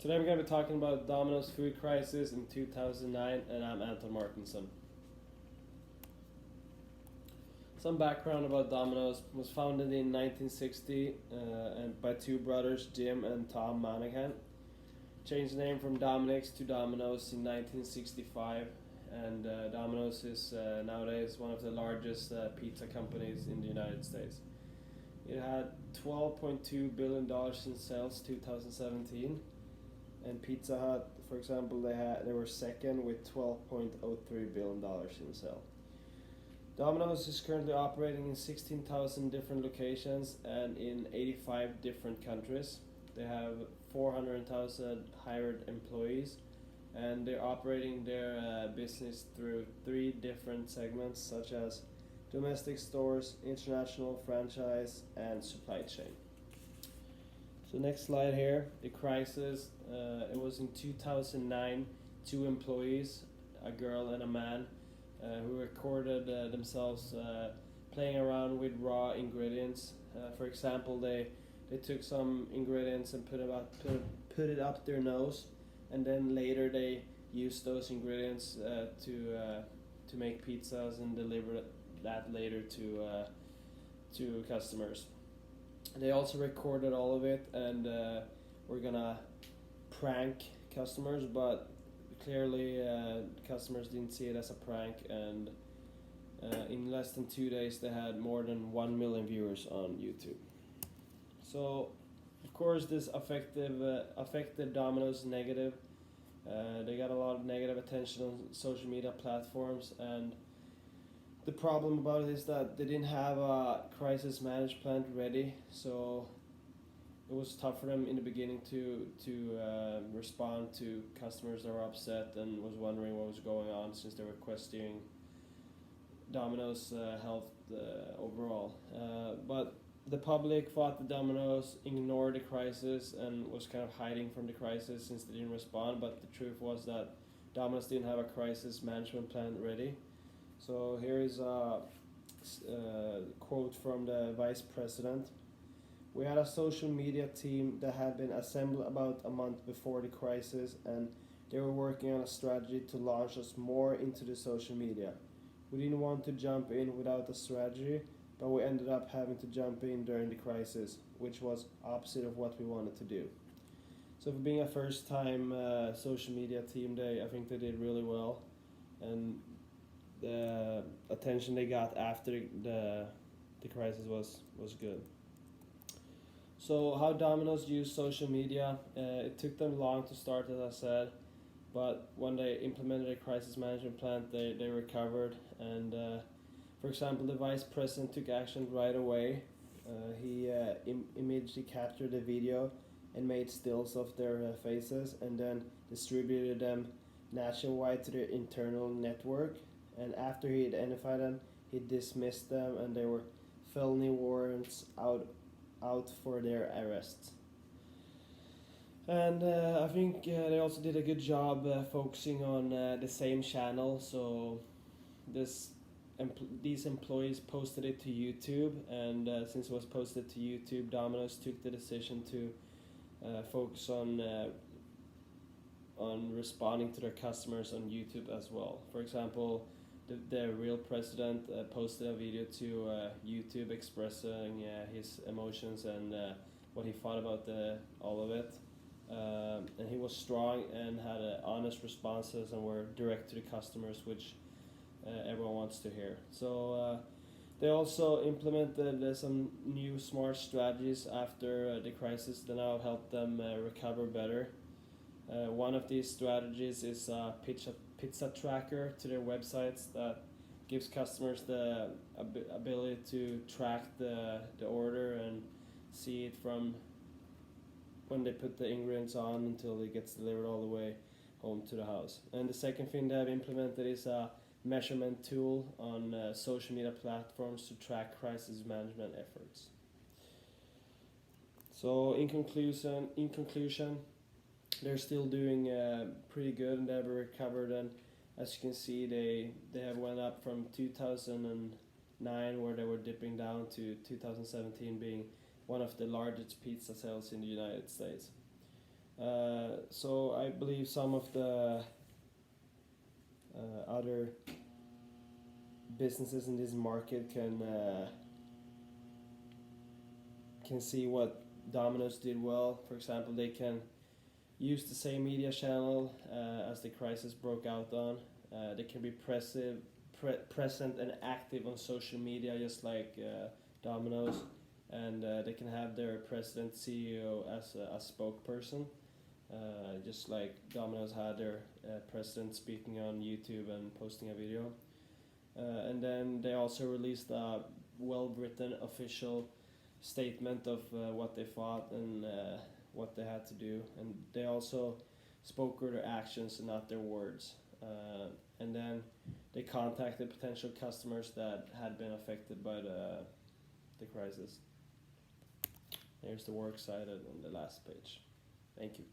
Today we're going to be talking about Domino's food crisis in 2009, and I'm Anton Martinsson. Some background about Domino's: was founded in 1960 and by two brothers, Jim and Tom Monaghan. Changed the name from Dominick's to Domino's in 1965, and Domino's is nowadays one of the largest pizza companies in the United States. It had $12.2 billion in sales 2017, and Pizza Hut, for example, they were second with $12.03 billion in sales. Domino's is currently operating in 16,000 different locations and in 85 different countries. They have 400,000 hired employees, and they're operating their business through three different segments, such as domestic stores, international franchise, and supply chain. So next slide here, the crisis. It was in 2009, two employees, a girl and a man, who recorded themselves playing around with raw ingredients. For example, they took some ingredients and put it up their nose, and then later they used those ingredients to make pizzas and deliver that later to customers. They also recorded all of it, and we're gonna prank customers, but clearly customers didn't see it as a prank, and in less than 2 days they had more than 1 million viewers on YouTube. So of course this affected Domino's negative. They got a lot of negative attention on social media platforms, and the problem about it is that they didn't have a crisis management plan ready, so it was tough for them in the beginning to respond to customers that were upset and was wondering what was going on, since they were questioning Domino's health overall. But the public thought that Domino's ignored the crisis and was kind of hiding from the crisis since they didn't respond, but the truth was that Domino's didn't have a crisis management plan ready. So here is a quote from the vice president. "We had a social media team that had been assembled about a month before the crisis, and they were working on a strategy to launch us more into the social media. We didn't want to jump in without a strategy, but we ended up having to jump in during the crisis, which was opposite of what we wanted to do." So for being a first-time social media team, I think they did really well, and the attention they got after the crisis was good. So how Domino's used social media, it took them long to start, as I said, but when they implemented a crisis management plan, they recovered, and for example, the vice president took action right away. He immediately captured the video and made stills of their faces, and then distributed them nationwide to their internal network. And after he identified them, he dismissed them, and there were felony warrants out for their arrests. And I think they also did a good job focusing on the same channel. So these employees posted it to YouTube, and since it was posted to YouTube, Domino's took the decision to focus on responding to their customers on YouTube as well. For example, the real president posted a video to YouTube expressing his emotions and what he thought about all of it. And he was strong and had honest responses and were direct to the customers, which everyone wants to hear. So they also implemented some new smart strategies after the crisis that now help them recover better. One of these strategies is a pizza tracker to their websites that gives customers the ability to track the order and see it from when they put the ingredients on until it gets delivered all the way home to the house. And the second thing they have implemented is a measurement tool on social media platforms to track crisis management efforts. So in conclusion, they're still doing pretty good, and they have recovered, and as you can see, they have went up from 2009, where they were dipping down, to 2017 being one of the largest pizza sales in the United States. so I believe some of the other businesses in this market can see what Domino's did well. For example, they can use the same media channel as the crisis broke out on. They can be present and active on social media, just like Domino's, and they can have their president CEO as a spokesperson, just like Domino's had their president speaking on YouTube and posting a video. And then they also released a well-written official statement of what they thought and what they had to do, and they also spoke with their actions and not their words. And then they contacted potential customers that had been affected by the crisis. Here's the works cited on the last page. Thank you.